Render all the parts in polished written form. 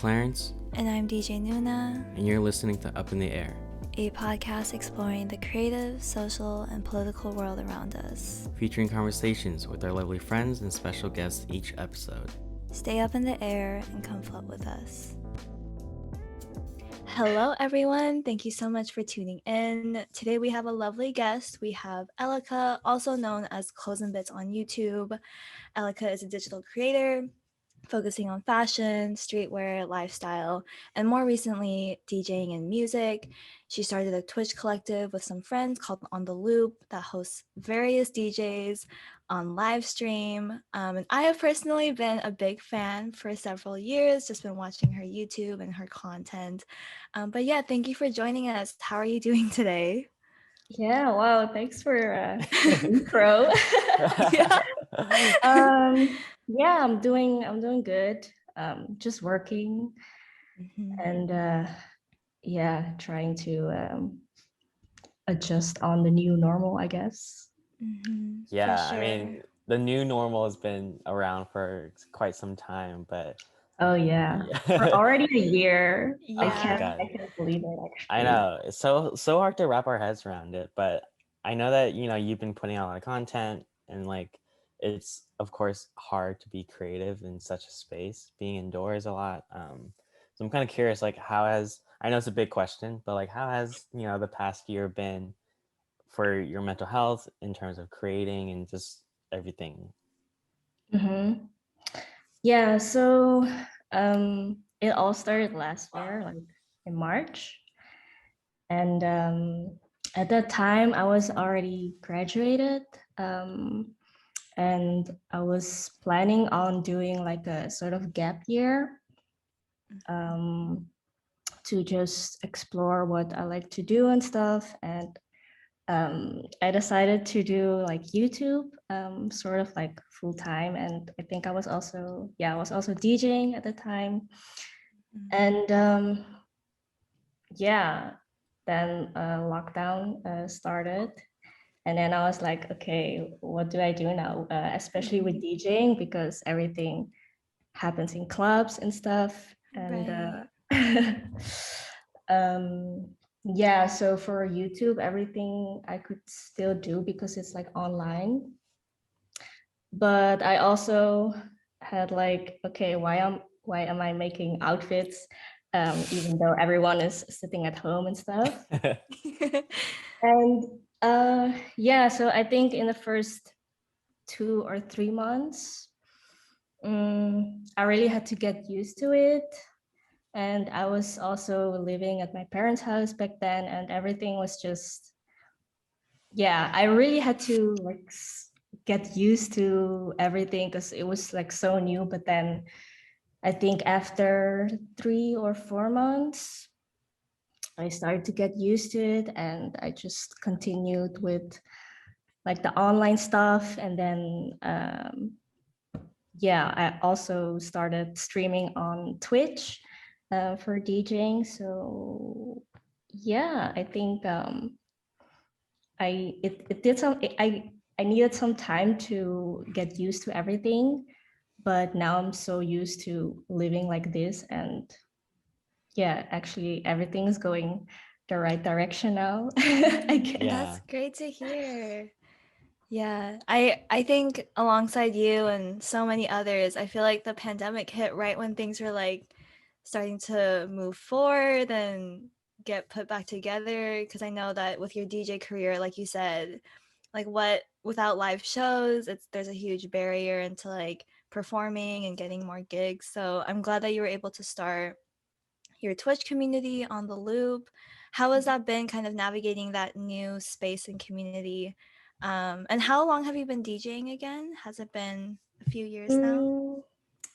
Clarence. And I'm DJ Nuna. And you're listening to Up in the Air, a podcast exploring the creative, social, and political world around us. Featuring conversations with our lovely friends and special guests each episode. Stay up in the air and come float with us. Hello, everyone. Thank you so much for tuning in. Today we have a lovely guest. We have Elliqa, also known as Clothes and Bits on YouTube. Elliqa is a digital creator focusing on fashion, streetwear, lifestyle, and more recently, DJing and music. She started a Twitch collective with some friends called On The Loop that hosts various DJs on live stream. And I have personally been a big fan for several years, just been watching her YouTube and her content. But yeah, thank you for joining us. How are you doing today? Yeah, wow, thanks for the intro. Yeah, I'm doing good. Just working and yeah, trying to adjust on the new normal, I guess. Yeah, sure. I mean, the new normal has been around for quite some time, but oh yeah, for already a year. Yeah. I can't believe it, actually. I know, it's so hard to wrap our heads around it, but I know that, you've been putting out a lot of content, and like it's of course hard to be creative in such a space, being indoors a lot. So I'm kind of curious, like, I know it's a big question, but like, how has the past year been for your mental health in terms of creating and just everything? Yeah, so it all started last year, like in March. And at that time, I was already graduated. And I was planning on doing like a sort of gap year to just explore what I like to do and stuff. And I decided to do like YouTube, sort of like full time. And I think I was also DJing at the time. And yeah, then lockdown started. And then I was like, okay, what do I do now? Especially with DJing, because everything happens in clubs and stuff. And yeah, so for YouTube, everything I could still do because it's like online. But I also had like, okay, why am I making outfits even though everyone is sitting at home and stuff? And yeah, so I think in the first 2 or 3 months, I really had to get used to it. And I was also living at my parents' house back then, and everything was just, yeah, I really had to like get used to everything because it was like so new. But then I think after 3 or 4 months, I started to get used to it, and I just continued with like the online stuff. And then yeah, I also started streaming on Twitch for DJing. So yeah, I think I needed some time to get used to everything, but now I'm so used to living like this. And yeah, actually everything is going the right direction now. I guess. Yeah. That's great to hear. Yeah, I think alongside you and so many others, I feel like the pandemic hit right when things were like starting to move forward and get put back together. Because I know that with your DJ career, like you said, like without live shows, there's a huge barrier into like performing and getting more gigs. So I'm glad that you were able to start your Twitch community On The Loop. How has that been, kind of navigating that new space and community? And how long have you been DJing again? Has it been a few years now?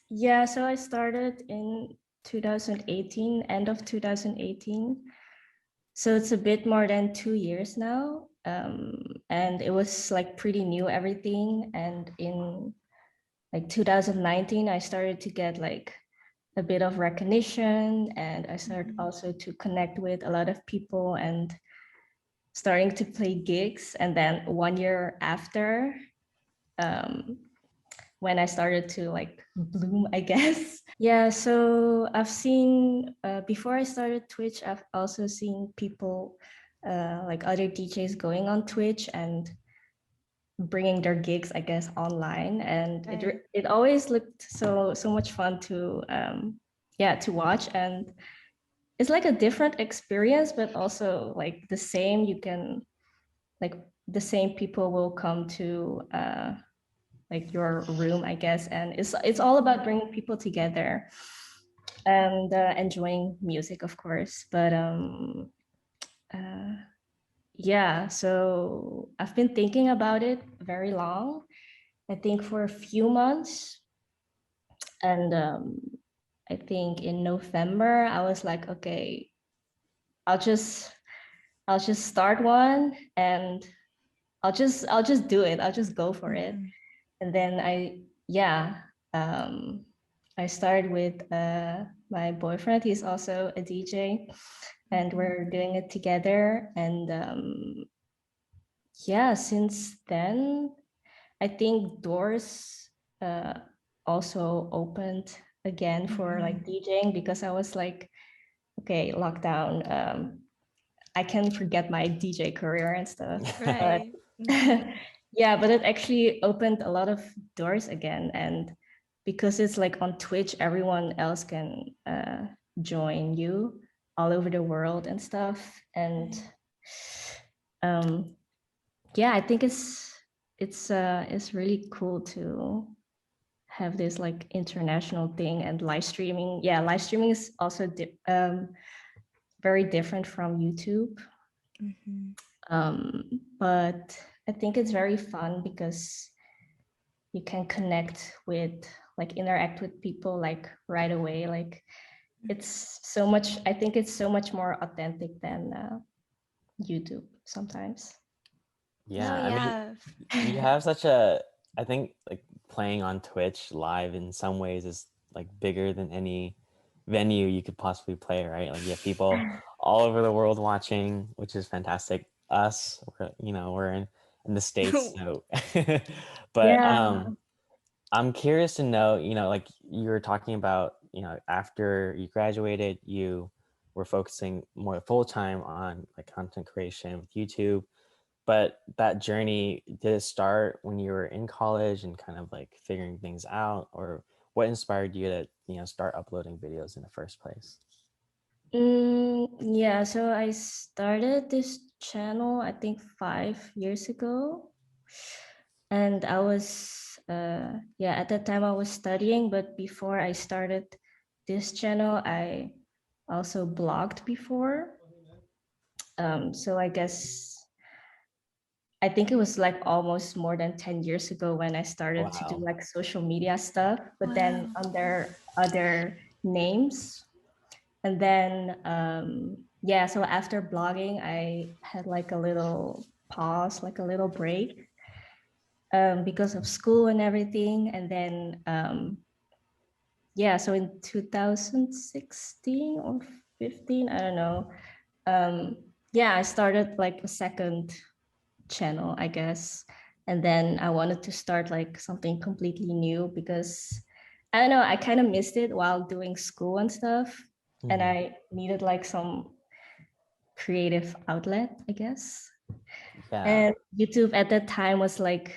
Yeah, so I started in 2018, end of 2018. So it's a bit more than 2 years now. And it was like pretty new, everything. And in like 2019, I started to get like a bit of recognition, and I started also to connect with a lot of people and starting to play gigs. And then 1 year after, when I started to like bloom, I guess. Yeah, so I've seen, before I started Twitch, I've also seen people, like other DJs going on Twitch and bringing their gigs, I guess, online. And Right. it always looked so much fun to, yeah, to watch. And it's like a different experience, but also like the same. You can, like, the same people will come to like your room, I guess, and it's all about bringing people together and enjoying music, of course. But yeah, so I've been thinking about it very long, I think for a few months. And I think in November I was like, okay, I'll just start one, and I'll just do it. I'll just go for it. Mhm. And then I started with my boyfriend. He's also a DJ, and we're doing it together. And yeah, since then, I think doors also opened again for like DJing, because I was like, okay, lockdown. I can forget my DJ career and stuff. But Right. Mhm. yeah, but it actually opened a lot of doors again. And because it's like on Twitch, everyone else can join you all over the world and stuff. And yeah, I think it's really cool to have this like international thing. And live streaming. Yeah, live streaming is also very different from YouTube. Mhm. But I think it's very fun because you can connect with, like, interact with people like right away. Like, it's so much, I think it's so much more authentic than YouTube sometimes. Yeah, No, I mean, yeah. you have such a, I think like playing on Twitch live in some ways is like bigger than any venue you could possibly play, right? Like you have people all over the world watching, which is fantastic. Us, we're in the States, so but Yeah. I'm curious to know, like you were talking about, after you graduated, you were focusing more full time on like content creation with YouTube. But that journey, did it start when you were in college and kind of like figuring things out, or what inspired you to, start uploading videos in the first place? Yeah, so I started this channel, I think 5 years ago. And I was, yeah, at that time I was studying, but before I started this channel, I also blogged before. So I think it was like almost more than 10 years ago when I started to do Wow. like social media stuff, but then Wow. under other names. And then, yeah, so after blogging, I had like a little pause, like a little break, because of school and everything. And then, yeah, so in 2016 or 15, I don't know. Yeah, I started like a second channel, I guess. And then I wanted to start like something completely new because I don't know, I kind of missed it while doing school and stuff. And Mhm. I needed like some creative outlet, I guess. Yeah. And YouTube at that time was like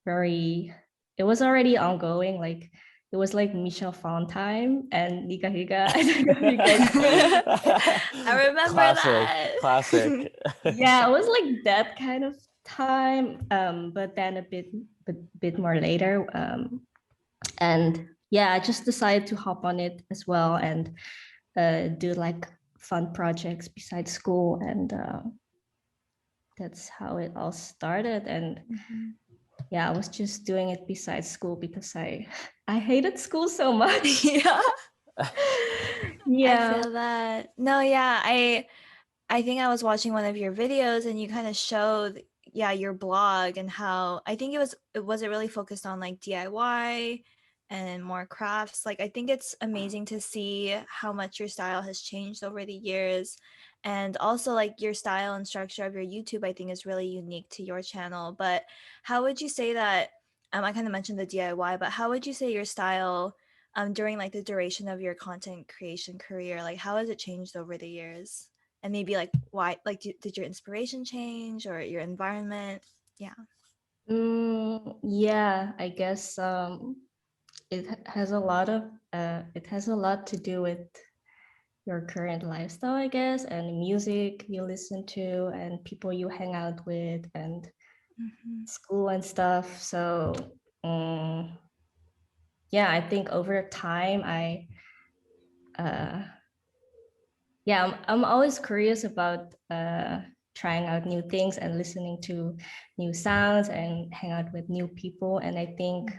it was already ongoing. Like, it was like Michelle Phan time and Nika Higa. I don't know if you guys. I remember Classic, that. classic. Yeah, it was like that kind of time. But then a bit more later. And yeah, I just decided to hop on it as well and do like fun projects besides school. And that's how it all started. And yeah, I was just doing it besides school because I hated school so much. Yeah. I Yeah. feel that. No, yeah, I think I was watching one of your videos and you kind of showed, yeah, your blog and how I think it really focused on like DIY and more crafts. Like I think it's amazing to see how much your style has changed over the years. And also like your style and structure of your YouTube, I think is really unique to your channel. But how would you say that I kind of mentioned the DIY, but how would you say your style during like the duration of your content creation career, like how has it changed over the years? And maybe like why, like did your inspiration change or your environment? Yeah. Yeah, I guess has a lot of it has a lot to do with your current lifestyle, I guess, and music you listen to and people you hang out with and school and stuff. So yeah, I think over time I'm always curious about trying out new things and listening to new sounds and hang out with new people. And I think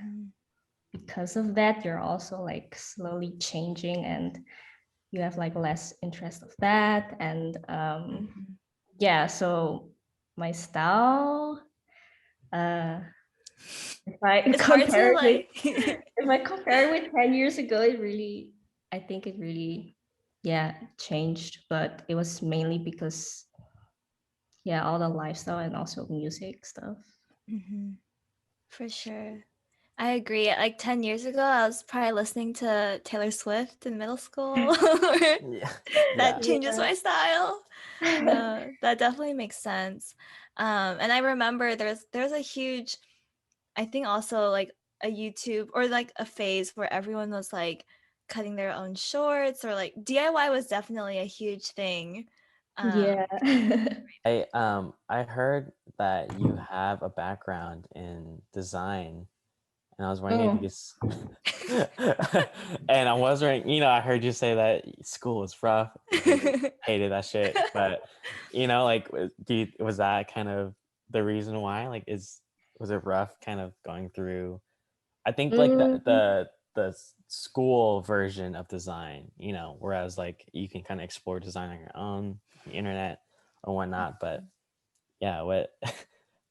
because of that, you're also like slowly changing and you have like less interest of that. And yeah, so my style, if I It's hard to compare it like with, if I compare it with 10 years ago, I think it really, yeah, changed, but it was mainly because, yeah, all the lifestyle and also music stuff. For sure. I agree. Like 10 years ago, I was probably listening to Taylor Swift in middle school. Yeah. That Yeah. changes my style. No, that definitely makes sense. And I remember there's a huge, I think also like a YouTube or like a phase where everyone was like cutting their own shorts or like DIY was definitely a huge thing. Yeah. I heard that you have a background in design, and I was wondering if you could and I was wondering, I heard you say that school was rough, you hated that shit, but like was that kind of the reason why? Like was it rough kind of going through, I think, like the school version of design, whereas like you can kind of explore design on your own on the internet or whatnot, but yeah, what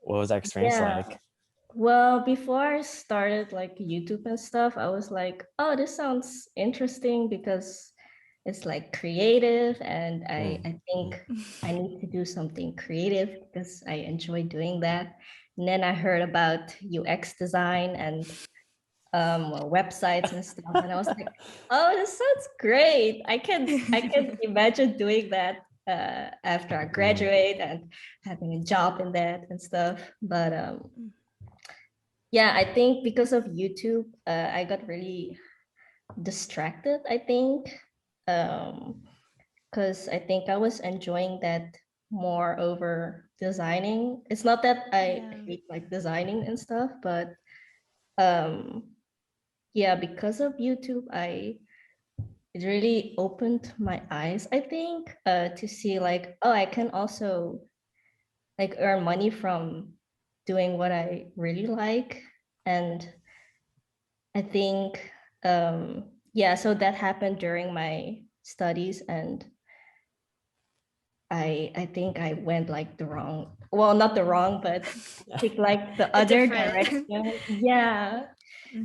what was that experience Yeah. like? Well, before I started like YouTube and stuff, I was like, oh, this sounds interesting because it's like creative and I think I need to do something creative because I enjoy doing that. And then I heard about UX design and websites and stuff, and I was like, oh, this sounds great. I can imagine doing that after I graduate and having a job in that and stuff. But yeah, I think because of YouTube, I got really distracted, I think, because I think I was enjoying that more over designing. It's not that I hate like designing and stuff, but yeah, because of YouTube, it really opened my eyes, I think, to see like, oh, I can also like earn money from doing what I really like. And I think, yeah, so that happened during my studies, and I think I went like the wrong, well, not the wrong, but I think like the other direction. Yeah.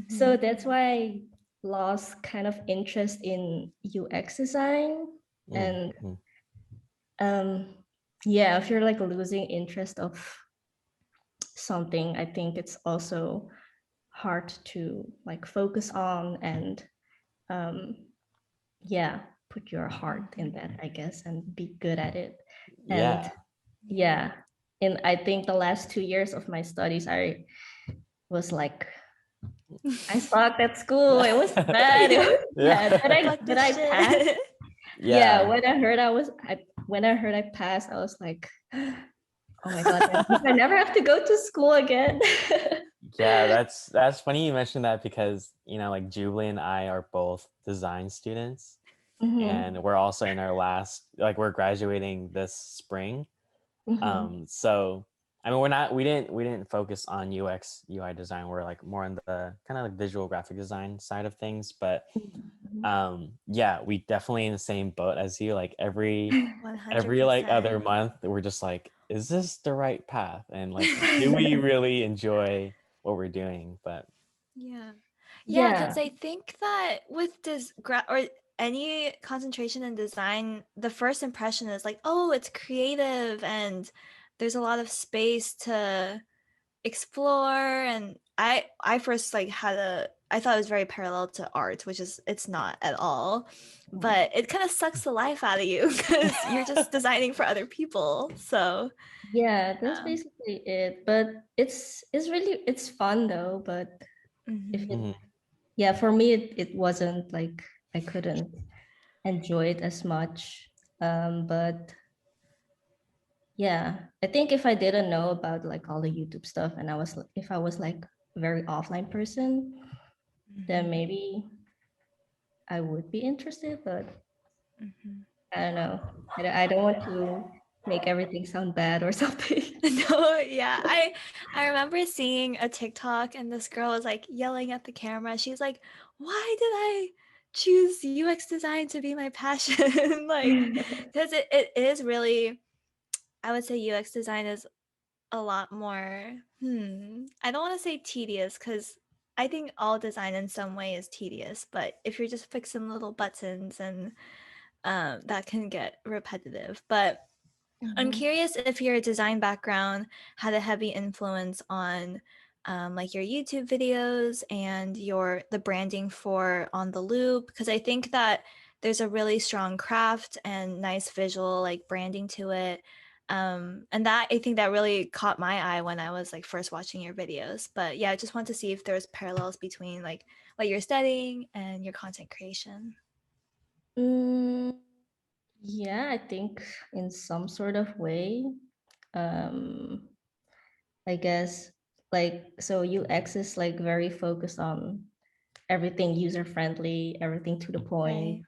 So that's why I lost kind of interest in UX design. And yeah, if you're like losing interest of something, I think it's also hard to like focus on and yeah, put your heart in that, I guess, and be good at it. And yeah, and I think the last 2 years of my studies, I was like, I sucked at school. It was bad. It was bad. But I passed. Yeah, when I heard I passed, I was like, oh my god, I never have to go to school again. Yeah, that's funny you mentioned that because like Jubilee and I are both design students, and we're also in our last, like we're graduating this spring. So I mean we didn't focus on UX UI design. We're like more on the kind of like visual graphic design side of things, but yeah, we definitely in the same boat as you. Like every like other month we're just like, is this the right path, and like do we really enjoy what we're doing? But yeah, because I think that with this or any concentration in design, the first impression is like, oh, it's creative and there's a lot of space to explore. And I first like I thought it was very parallel to art, which is it's not at all, but it kind of sucks the life out of you because you're just designing for other people. So Yeah, that's basically it. But it's fun though. But if it, Mhm. yeah, for me it wasn't like I couldn't enjoy it as much. But yeah, I think if I didn't know about like all the YouTube stuff and if I was like a very offline person, then maybe I would be interested, but I don't know. I don't want to make everything sound bad or something. No, yeah. I remember seeing a TikTok and this girl was like yelling at the camera. She's like, "Why did I choose UX design to be my passion?" Like, because it is really, I would say UX design is a lot more, I don't want to say tedious because I think all design in some way is tedious, but if you're just fixing little buttons and that can get repetitive. But I'm curious if your design background had a heavy influence on like your YouTube videos and the branding for On the Loop, because I think that there's a really strong craft and nice visual like branding to it. And that I think that really caught my eye when I was like first watching your videos. But yeah, I just want to see if there's parallels between like what you're studying and your content creation. Mm, yeah, I think in some sort of way. Um, I guess like so UX is like very focused on everything user friendly, everything to the point,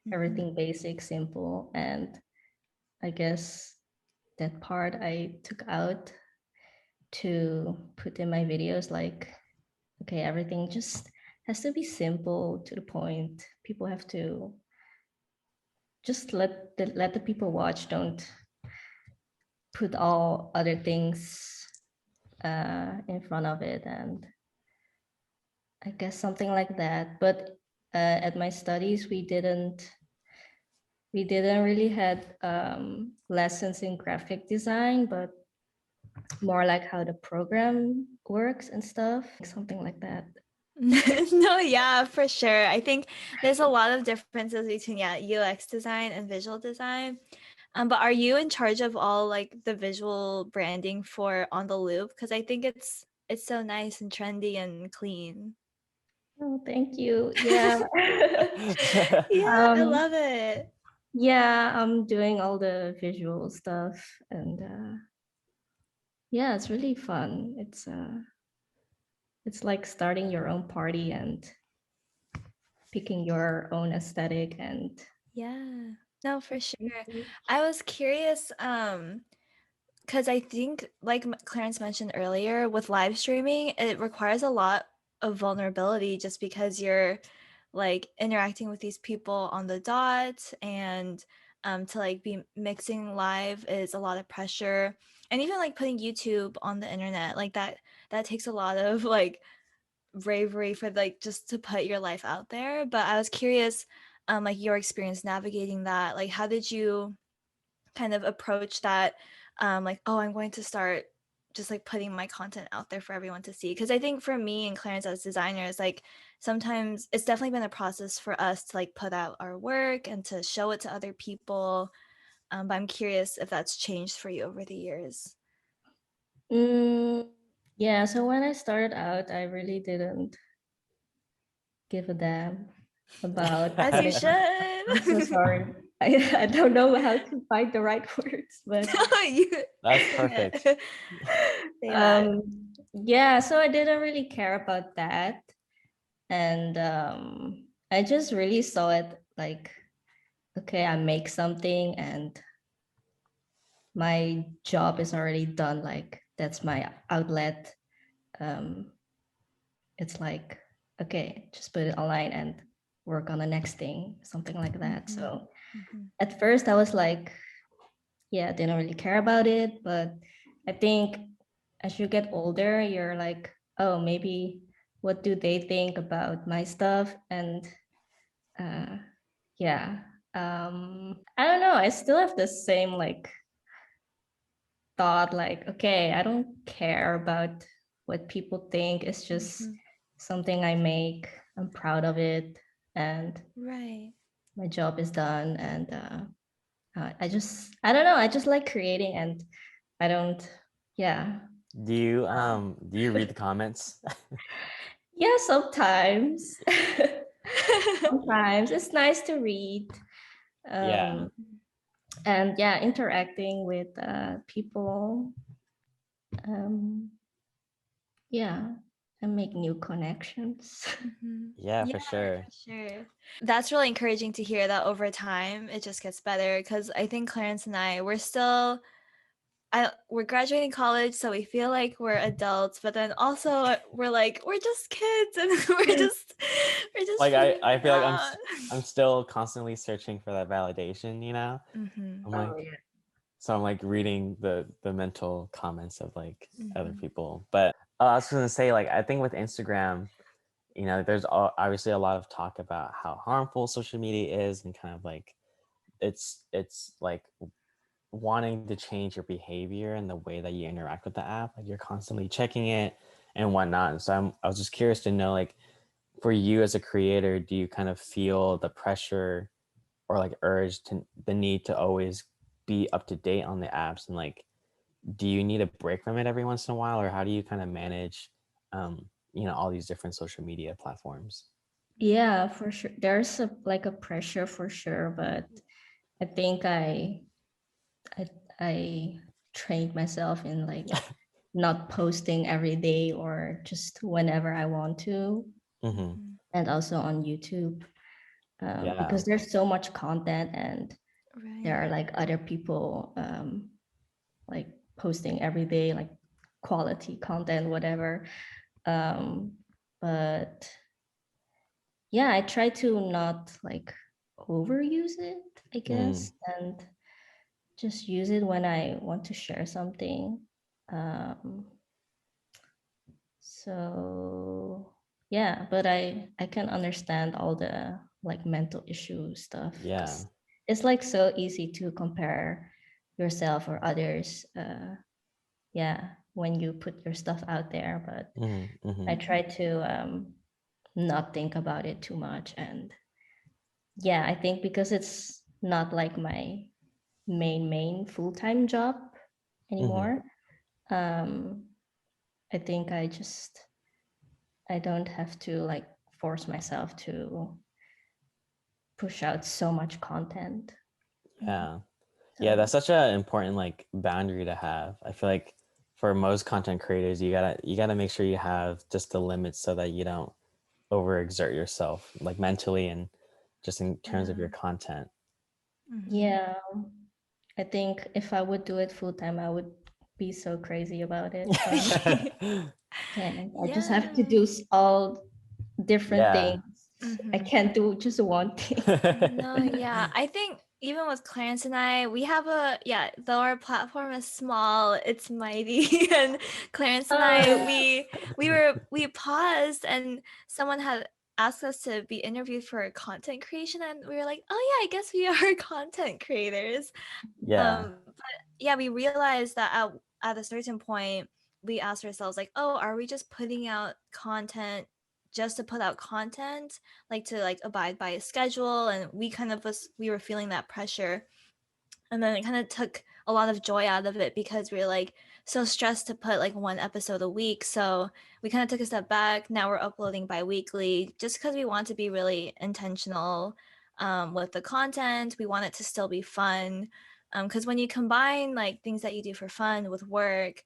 Right. everything basic, simple, and I guess that part I took out to put in my videos like okay, everything just has to be simple to the point. People have to just let the people watch. Don't put all other things in front of it, and I guess something like that. But at my studies, we didn't really had lessons in graphic design, but more like how the program works and stuff, something like that. No, yeah, for sure. I think there's a lot of differences between UX design and visual design. But are you in charge of all like the visual branding for On the Loop? Because I think it's so nice and trendy and clean. Oh, thank you. Yeah. Yeah, I um, love it. yeah, I'm doing all the visual stuff, and yeah, it's really fun. It's like starting your own party and picking your own aesthetic and Yeah. No, for sure. I was curious, because I think, like Clarence mentioned earlier, with live streaming, it requires a lot of vulnerability just because you're like interacting with these people on the dot, and to like be mixing live is a lot of pressure. And even like putting YouTube on the internet, like that takes a lot of like bravery for like just to put your life out there. But I was curious, like your experience navigating that. Like, how did you kind of approach that? Like, oh, I'm going to start just like putting my content out there for everyone to see. Because I think for me and Clarence as designers, like sometimes it's definitely been a process for us to like put out our work and to show it to other people. But I'm curious if that's changed for you over the years. yeah, so when I started out, I really didn't give a damn about As you putting. I'm so should. sorry. I don't know how to find the right words, but You That's can't perfect. say that. yeah, so I didn't really care about that. And I just really saw it like, okay, I make something and my job is already done. Like that's my outlet. Um, it's like, okay, just put it online and work on the next thing, something like that. So at first I was like, yeah, didn't really care about it. But I think as you get older, you're like, oh, maybe what do they think about my stuff? And uh, yeah, I don't know. I still have the same like thought, like, okay, I don't care about what people think. It's just Mhm. something I make. I'm proud of it, and Right. my job is done. And I don't know. I just like creating, and I don't. Yeah. Do you read the comments? Yeah. Sometimes. Sometimes it's nice to read. Yeah. And yeah, interacting with people. Yeah, and make new connections. Mhm. Yeah, Yeah, for sure. for sure. That's really encouraging to hear that over time it just gets better, because I think Clarence and I, we're graduating college, so we feel like we're adults, but then also we're like, we're just kids, and we're just Like figuring I it feel like out. I'm still constantly searching for that validation, you know? Mhm. I'm like Oh yeah. so I'm like reading the mental comments of like other Mhm. people. But I was gonna say, like, I think with Instagram, you know, there's obviously a lot of talk about how harmful social media is, and kind of like it's like wanting to change your behavior and the way that you interact with the app. Like you're constantly checking it and whatnot. And so I was just curious to know, like, for you as a creator, do you kind of feel the pressure or like urge to the need to always be up to date on the apps, and like, do you need a break from it every once in a while, or how do you kind of manage you know, all these different social media platforms? Yeah, for sure. There's a pressure for sure, but I think I I trained myself in like not posting every day or just whenever I want to, Mm-hmm. and also on YouTube, Yeah. because there's so much content, and there are Right. like other people like posting every day, like quality content, whatever. But yeah, I try to not like overuse it, I Mm. guess, and just use it when I want to share something. Um, so yeah, but I can understand all the like mental issue stuff, Yeah. because it's like so easy to compare yourself or others. Yeah, when you put your stuff out there, but Mm-hmm. Mm-hmm. I try to not think about it too much. And yeah, I think because it's not like my main full-time job Mm-hmm. anymore, um I think I don't have to like force myself to push out so much content. Yeah. Yeah, So that's such an important like boundary to have. I feel like for most content creators, you gotta make sure you have just the limits so that you don't overexert yourself, like mentally and just in terms of Yeah. your content. Mhm. yeah, I think if I would do it full time, I would be so crazy about it. And yeah, I just have to Yeah. do all different Yeah. things. I Mhm. can't do just one thing. No, yeah. I think even with Clarence and I, we have though our platform is small, it's mighty. And Clarence and I, Uh, we paused, and someone had asked us to be interviewed for content creation, and we were like, oh yeah, I guess we are content creators. Yeah. But yeah, we realized that at a certain point, we asked ourselves like, oh, are we just putting out content just to put out content, like to like abide by a schedule? And we were feeling that pressure, and then it kind of took a lot of joy out of it, because we were like so stressed to put like one episode a week. So we kind of took a step back. Now we're uploading bi-weekly, just because we want to be really intentional with the content. We want it to still be fun, because when you combine like things that you do for fun with work,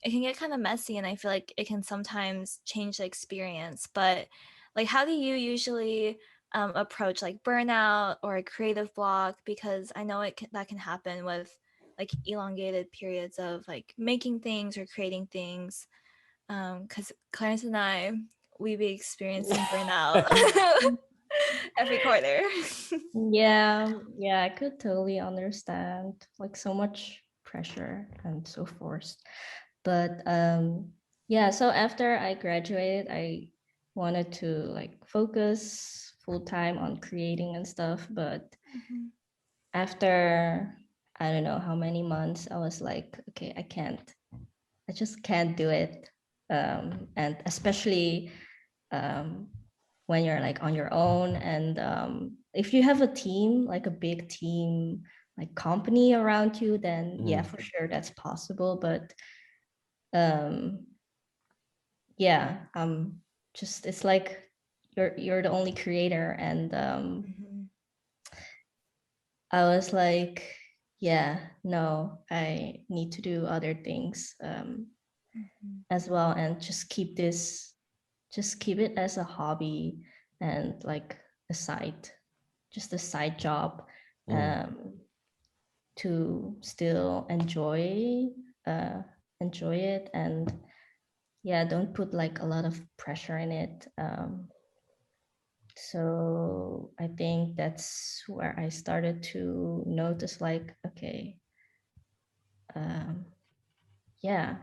it can get kind of messy, and I feel like it can sometimes change the experience. But like, how do you usually approach like burnout or a creative block? Because I know that can happen with like elongated periods of like making things or creating things. Because Clarence and I, we be experiencing burnout every quarter. yeah, yeah, I could totally understand like so much pressure and so forced. But yeah, so after I graduated, I wanted to like focus full time on creating and stuff. But Mhm. after I don't know how many months, I was like, okay, I just can't do it and especially when you're like on your own, and if you have a team, like a big team, like company around you, then yeah, for sure that's possible. But yeah, just it's like you're the only creator, and I was like, yeah, no, I need to do other things as well, and just keep it as a hobby and like just a side job, to still enjoy it, and yeah, don't put like a lot of pressure in it. So I think that's where I started to notice, like, okay, yeah,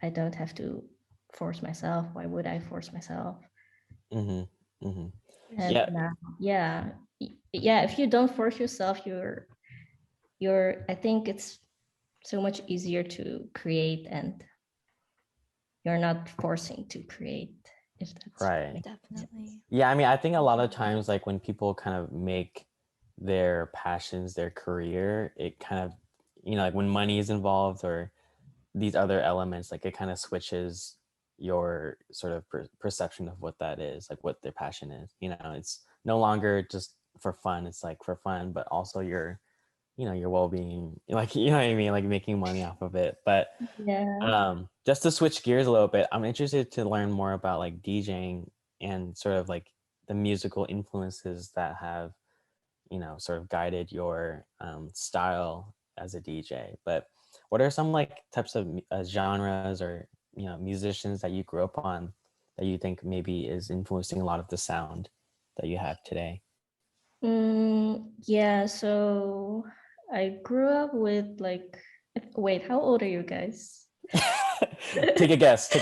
I don't have to force myself. Why would I force myself? And now, yeah, if you don't force yourself, I think it's so much easier to create, and you're not forcing to create, if that's Right. Definitely. Yeah, I mean, I think a lot of times, like when people kind of make their passions their career, it kind of, like when money is involved or these other elements, like it kind of switches your sort of perception of what that is, like what their passion is. It's no longer just for fun. It's like for fun, but also your well-being, like, what I mean, like making money off of it. But just to switch gears a little bit, I'm interested to learn more about like DJing and sort of like the musical influences that have sort of guided your style as a DJ. But what are some like types of genres or musicians that you grew up on that you think maybe is influencing a lot of the sound that you have today? Yeah, so I grew up with like, wait, how old are you guys? Take a guess. I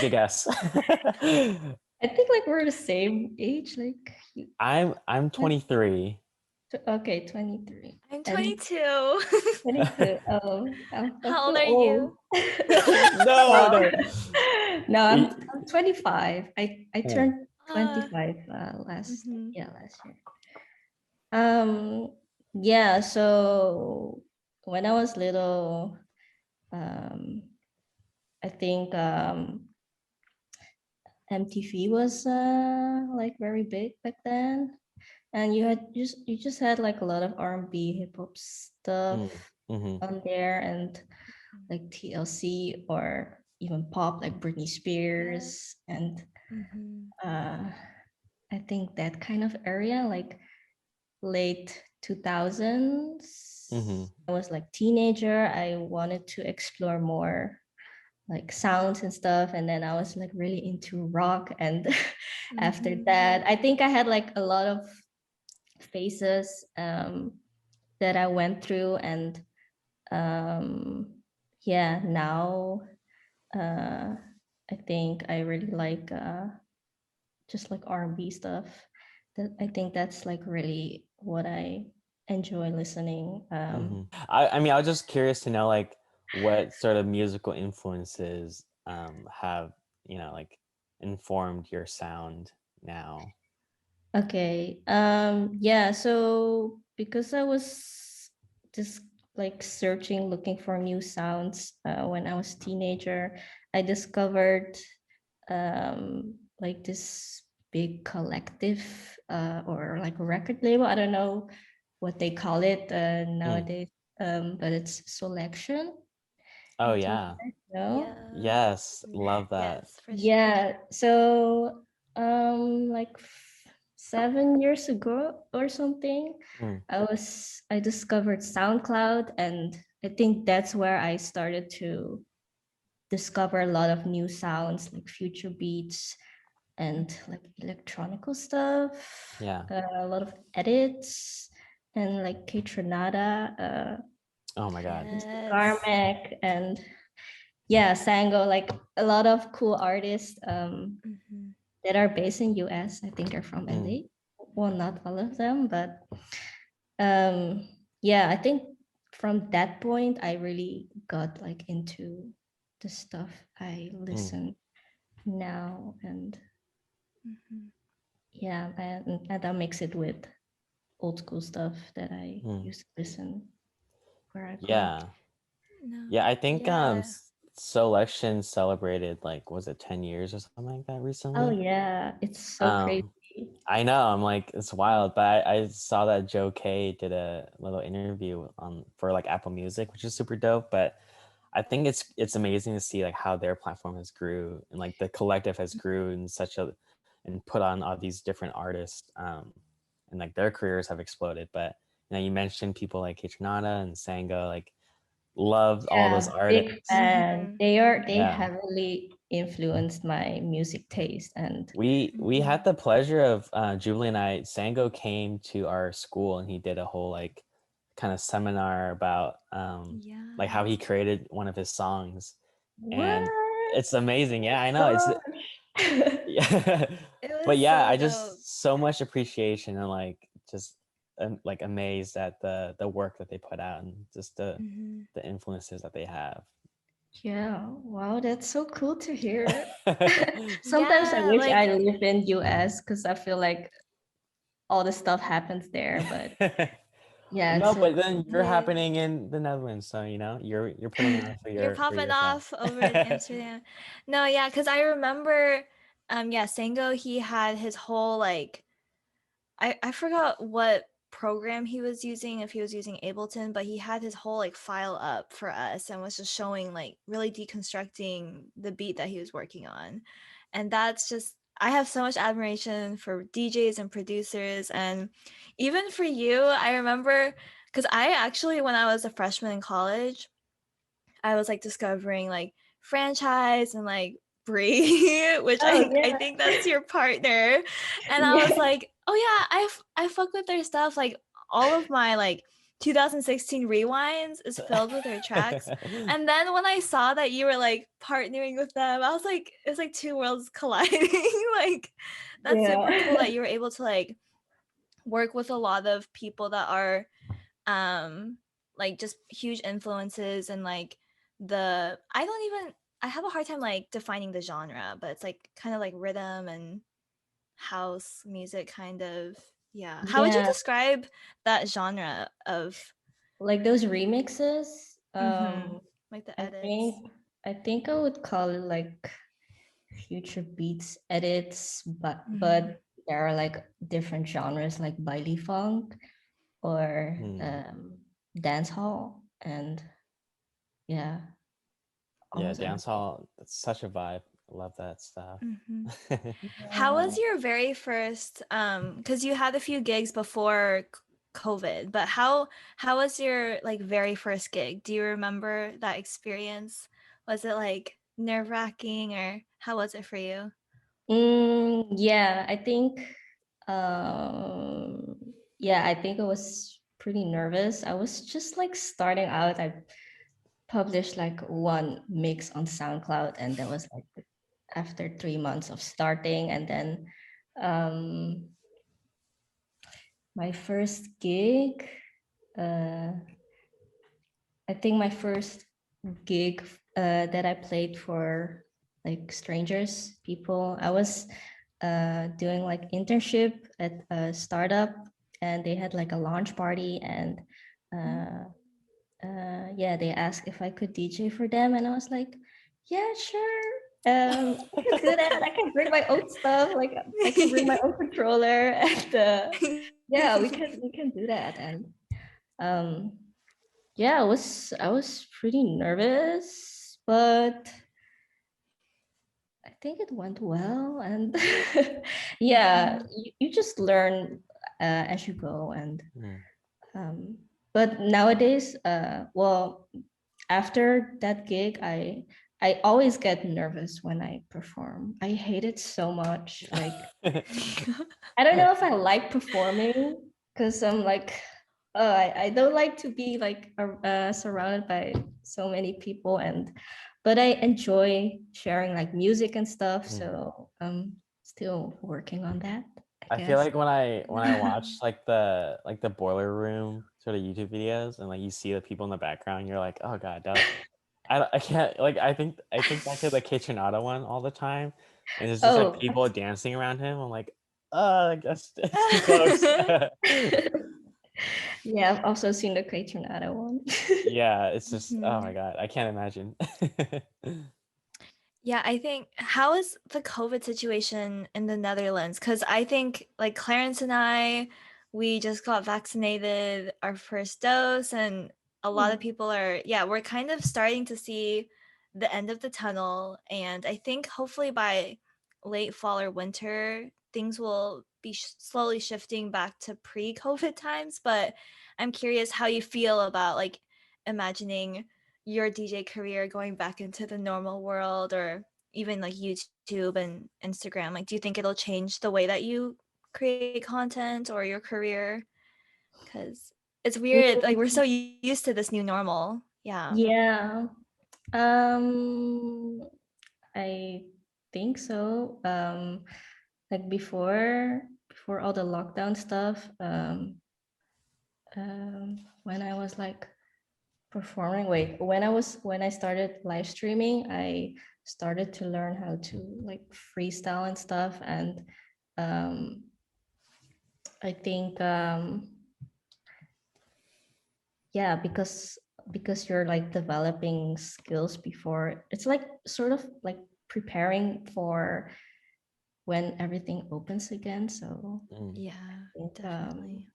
think like we're the same age, like I'm 23. Okay, 23. I'm And 22. 22. Oh, I'm How old so are old. you? No. No, I'm 25. I turned Uh, 25 last mhm. year. Yeah, so when I was little, I think MTV was like very big back then, and you just had like a lot of R&B, hip hop stuff on there, and like TLC, or even pop like Britney Spears, and I think that kind of area, like late 2000s. I was like teenager. I wanted to explore more like sounds and stuff, and then I was like really into rock, and after that I think I had like a lot of phases that I went through, and yeah, now I think I really like just like R&B stuff. That I think that's like really what I enjoy listening. I mean, I was just curious to know like what sort of musical influences have like informed your sound now. Okay. Yeah, so because I was just like searching, looking for new sounds when I was teenager, I discovered like this big collective or like record label. I don't know what they call it nowadays, but it's Selection. Oh yeah. No? Yes, love that. Yes, for sure. Yeah, so like 7 years ago or something, I discovered SoundCloud, and I think that's where I started to discover a lot of new sounds, like future beats and like electronical stuff. Yeah. A lot of edits, and like Kaytranada, Oh my god. Garmek, and yeah, Sango, like a lot of cool artists that are based in US. I think they're from LA. Well, not all of them, but yeah, I think from that point I really got like into the stuff I listen now, and Mhm. yeah, and that makes it with old school stuff that I Mm. used to listen where I grew up. Yeah. No. Yeah, I think Yeah. Selection celebrated like was it 10 years or something like that recently? Oh yeah, it's so crazy. I know, I'm like it's wild, but I saw that Joe K did a little interview on for like Apple Music, which is super dope, but I think it's amazing to see like how their platform has grew and like the collective has grew in such a and put on all these different artists and like their careers have exploded. But you mentioned people like Kitchenada and Sango, like loved all those Yeah, big artists. fan. Mhm. They Yeah. heavily influenced my music taste, and We had Mhm. the pleasure of Jubilee and I. Sango came to our school and he did a whole like kind of seminar about like how Yeah. he created one of his songs, and what? it's amazing. Yeah, I know. It's Gosh. yeah, It but was yeah, so I dope. just so much appreciation and like just like amazed at the work that they put out and just Mhm. the influences that they have. Yeah, wow, that's so cool to hear. Sometimes I Yeah, wish I like live in US because I feel like all the stuff happens there, but yeah, it's No, so but then you're yeah, happening in the Netherlands, so you're putting on you're for popping your friends. off over in Amsterdam. No, yeah, because I remember yeah, Sango, he had his whole like I forgot what program he was using, if he was using Ableton, but he had his whole like file up for us and was just showing like really deconstructing the beat that he was working on. And that's just I have so much admiration for DJs and producers, and even for you. I remember because I actually, when I was a freshman in college, I was like discovering like franchise and like Brie, which Oh I yeah. think that's your partner. And I Yeah. was like, oh yeah, I fuck with their stuff. Like all of my like 2016 rewinds is filled with their tracks. And then when I saw that you were like partnering with them, I was like, it's like two worlds colliding. Like that's super cool Yeah. that you were able to like work with a lot of people that are like just huge influences, and like I have a hard time like defining the genre, but it's like kind of like rhythm and house music kind of. Yeah, how would you Yeah, describe that genre of like those remixes. like the I edits? think I think I would call it like future beats edits, Mhm. but there are like different genres like baile funk or Hmm. dance hall, and yeah, Yeah, almost dance everything. hall, it's such a vibe. I love that stuff. Mhm. How Yeah. was your very first because you had a few gigs before COVID, but how was your like very first gig? Do you remember that experience? Was it like nerve-wracking, or how was it for you? Yeah, I think um yeah, I think I was pretty nervous. I was just like starting out. I published like one mix on SoundCloud, and that was like after 3 months of starting. And then um my first gig, uh I think my first gig that I played for like strangers, people. I was doing like internship at a startup, and they had like a launch party, and uh, yeah, they asked if I could DJ for them, and I was like, yeah, sure. I can do that. I can bring my own stuff. Like I can bring my own controller, and yeah, we can do that. And um, yeah, I was pretty nervous, but I think it went well. And yeah, Mhm. you just learn as you go. And Hmm. um, but nowadays, well, after that gig, I always get nervous when I perform. I hate it so much. Like I don't know if I like performing because I'm like, I don't like to be like surrounded by so many people, and but I enjoy sharing like music and stuff. Hmm. So I'm still working on that, I I feel guess. like when I watch like the boiler room sort of YouTube videos and like you see the people in the background, you're like, oh god, I can't like I think back to the Kitchenada one all the time. and there's just like Oh, people dancing around him. I'm like, I guess it's too close. yeah, I've also seen the Great Tornado one. Yeah, it's just, oh my Mhm. God, I can't imagine. Yeah, I think how is the COVID situation in the Netherlands? Because I think like Clarence and I, we just got vaccinated our first dose, and a lot of people are, yeah, we're kind of starting to see the end of the tunnel. And I think hopefully by late fall or winter, things will be slowly shifting back to pre-COVID times. But I'm curious how you feel about like imagining your DJ career going back into the normal world, or even like YouTube and Instagram? Like, do you think it'll change the way that you create content or your career? Because it's weird. Like, we're so used to this new normal. Yeah. Yeah. I think so. Like before all the lockdown stuff, when I was like performing, when I started live streaming, I started to learn how to like freestyle and stuff. And um, I think yeah, because you're like developing skills before, it's like sort of like preparing for when everything opens again. So Mm. Yeah, I think definitely.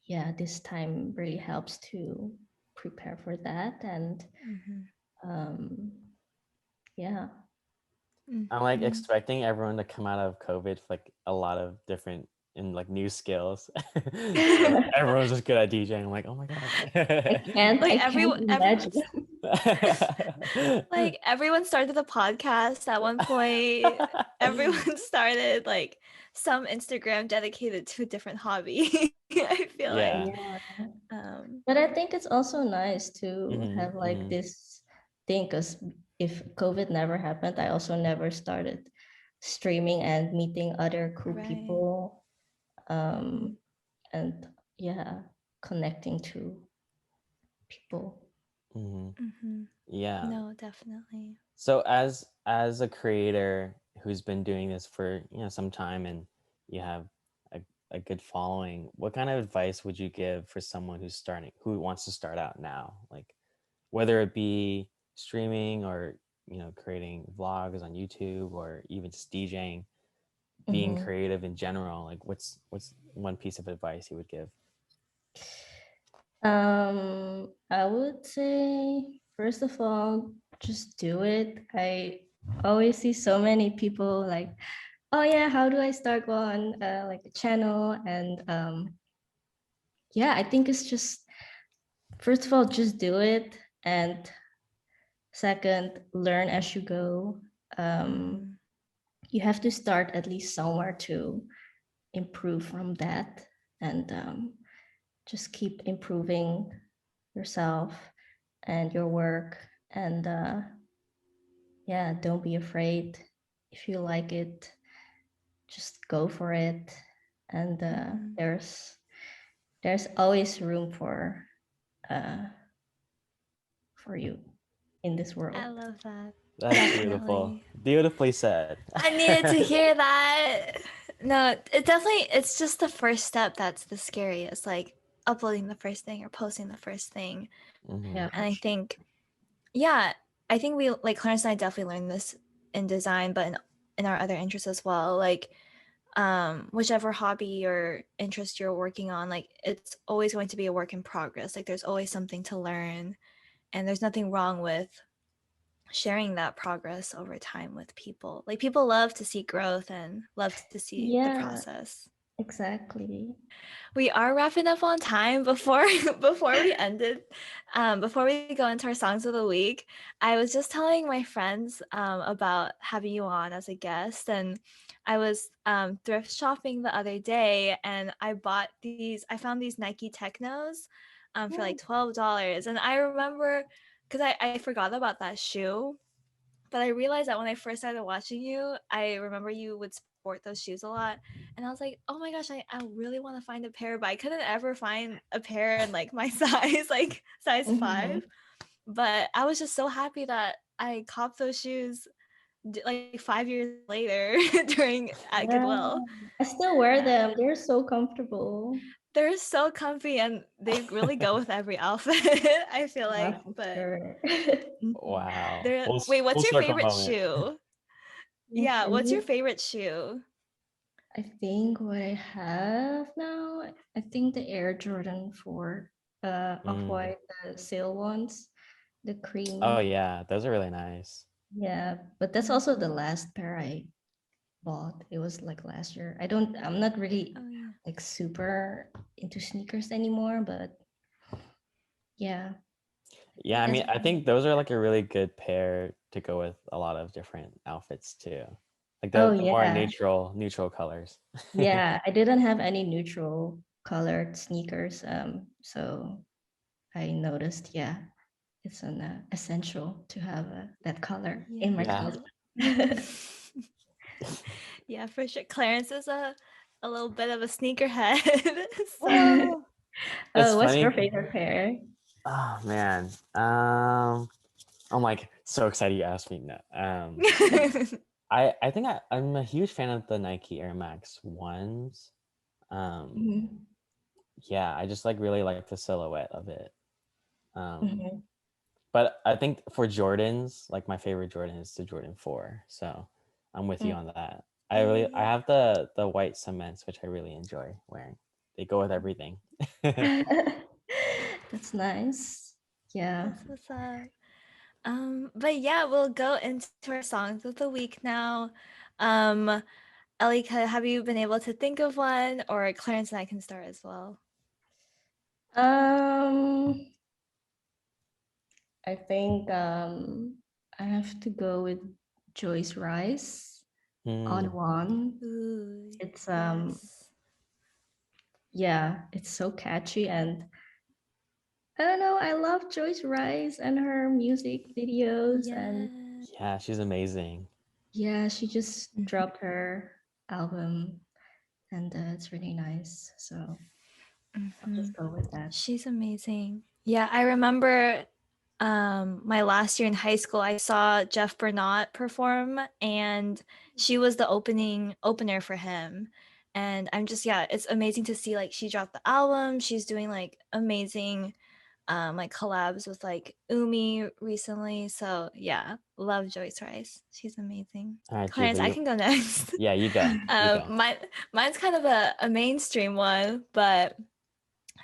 yeah, this time really helps to prepare for that. And Mhm. um yeah. I'm like Mhm. expecting everyone to come out of COVID with like a lot of different and like new skills. So everyone's just good at DJing. I'm like, oh my God. Like I can't imagine. everyone started a podcast at one point. Everyone started like some Instagram dedicated to a different hobby. I feel like. Yeah. Yeah, Um, but I think it's also nice to Hmm. have like this thing, because if COVID never happened, I also never started streaming and meeting other cool right. people, Mhm. and yeah, connecting to people. Hmm. Mhm. Yeah. No, definitely. So as a creator who's been doing this for, some time, and you have a, a good following, what kind of advice would you give for someone who wants to start out now? Like whether it be streaming or, creating vlogs on YouTube or even just DJing, being Mhm. creative in general, like what's one piece of advice you would give? I would say, first of all, just do it. I always see so many people like, oh yeah, how do I start one like a channel? And yeah, I think it's just, first of all, just do it, and second, learn as you go. Mhm. You have to start at least somewhere to improve from that, and just keep improving yourself and your work. And yeah, don't be afraid. If you like it, just go for it. And Mhm. there's always room uh, for you in this I world. love that. That's beautiful. Definitely. Beautifully said. I needed to hear that. No, it definitely, it's just the first step that's the scariest, like uploading the first thing or posting the first thing. Hmm. Yeah, And for I sure. think, yeah, I think we, like Clarence and I definitely learned this in design, but in our other interests as well. Like, whichever hobby or interest you're working on, like it's always going to be a work in progress. Like there's always something to learn, and there's nothing wrong with sharing that progress over time with people. Like people love to see growth and love to see the Yeah, process. exactly. We are wrapping up on time. Before before we ended, before we go into our songs of the week, I was just telling my friends about having you on as a guest, and I was thrift shopping the other day, and I found these Nike Technos for like $12, and I remember because I forgot about that shoe, but I realized that when I first started watching you, I remember you would sport those shoes a lot. And I was like, oh my gosh, I really want to find a pair, but I couldn't ever find a pair in like my size, like size Mhm. 5. But I was just so happy that I copped those shoes like 5 years later during at Yeah, Goodwill. I still wear Yeah. them. They're so comfortable. They're so comfy and they really go with every outfit, I feel Yeah, like. for But sure. Wow. they're Full, wait, what's full your circle favorite moment. shoe? Well, Yeah, for what's your me, favorite shoe? I think what I have now, I think the Air Jordan 4, Mm. off-white, the sale ones, the Oh cream. yeah, those are really nice. Yeah, but that's also the last pair I bought. It was like last year. I'm not really Oh yeah. like super into sneakers anymore, but yeah, Yeah, I that's mean, I think those are like a really good pair to go with a lot of different outfits too. Like oh the more yeah. neutral colors. Yeah, I didn't have any neutral colored sneakers. So I noticed, yeah, it's an essential to have that color in my Yeah. closet. Yeah, for sure. Clarence is a little bit of a sneakerhead. So Well, it's Oh, what's your funny. favorite pair? Oh man. I'm like so excited you asked me. No. I think I'm a huge fan of the Nike Air Max ones. Um, Mhm, yeah, I just like really like the silhouette of it. Um, mhm. but I think for Jordans, like my favorite Jordan is the Jordan 4. So I'm with you Mm. on that. Oh I yeah. have the white cements, which I really enjoy wearing. They go with everything. That's nice. Yeah. That's what's up. But yeah, we'll go into our songs of the week now. Um, Elliqa, have you been able to think of one, or Clarence and I can start as well? Um, I think I have to go with Joyce Rice on Hmm. one. Ooh, It's yes. yeah, it's so catchy and I don't know, I love Joyce Rice and her music videos and Yeah. Yeah, she's amazing. yeah, she just dropped her album and it's really nice. So I'll just Mhm. go with that. She's amazing. Yeah, I remember my last year in high school, I saw Jeff Bernat perform and she was the opener for him. And I'm just, yeah, it's amazing to see like she dropped the album. She's doing like amazing like collabs with like Umi recently. So yeah, love Joyce Rice. She's amazing. All right, Clarence, I Jubilee. can go next. Yeah, you go. You go. Mine's kind of a mainstream one, but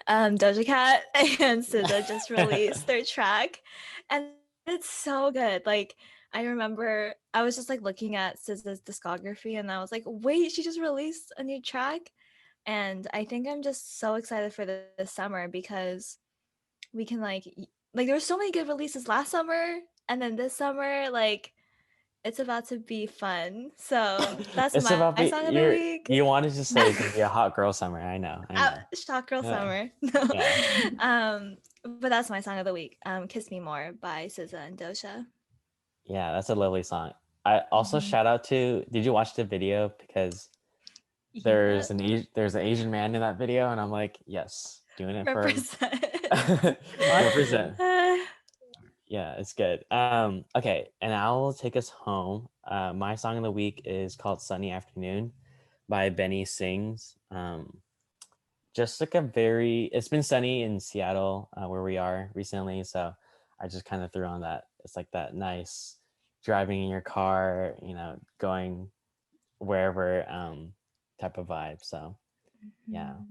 Doja Cat and SZA just released their track, and it's so good. Like I remember, I was just like looking at SZA's discography, and I was like, "Wait, she just released a new track!" And I think I'm just so excited for this summer because we can like there were so many good releases last summer, and then this summer, like it's about to be fun. So that's It's my about song of the week. you wanted to say it's gonna be a hot girl summer. I know. I know. Shock Girl Yeah. Summer. No. Yeah. But that's my song of the week. Kiss Me More by SZA and Doja. Yeah, that's a lovely song. I also Mhm. shout out to. Did you watch the video? Because Yeah. there's an Asian man in that video, and I'm like, yes, doing it for Represent. Awesome. represent. Yeah, it's good. Okay, and I'll take us home. My song of the week is called "Sunny Afternoon" by Benny Sings. Just like a very, it's been sunny in Seattle where we are recently, so I just kind of threw on that. It's like that nice driving in your car, going wherever type of vibe. So yeah, Mhm.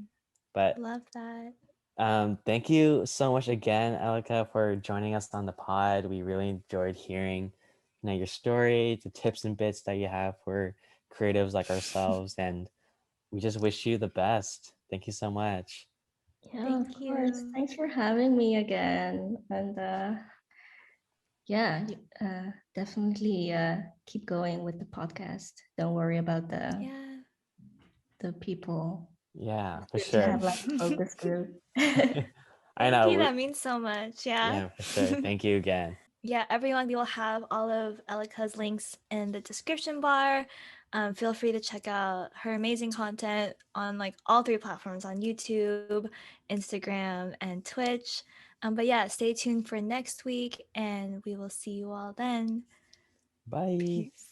but Love that. thank you so much again, Elliqa, for joining us on the pod. We really enjoyed hearing, your story, the tips and bits that you have for creatives like ourselves, and we just wish you the best. Thank you so much. Yeah, of Thank course. you. Thanks for having me again. And yeah, definitely keep going with the podcast. Don't worry about Yeah. the people. Yeah, It's for good to sure. have like a focus group. I Thank know. you. That means so much. Yeah. Yeah, for sure. Thank you again. Yeah, everyone, we will have all of Elika's links in the description bar. Feel free to check out her amazing content on like all three platforms on YouTube, Instagram, and Twitch. But yeah, stay tuned for next week, and we will see you all then. Bye. Peace.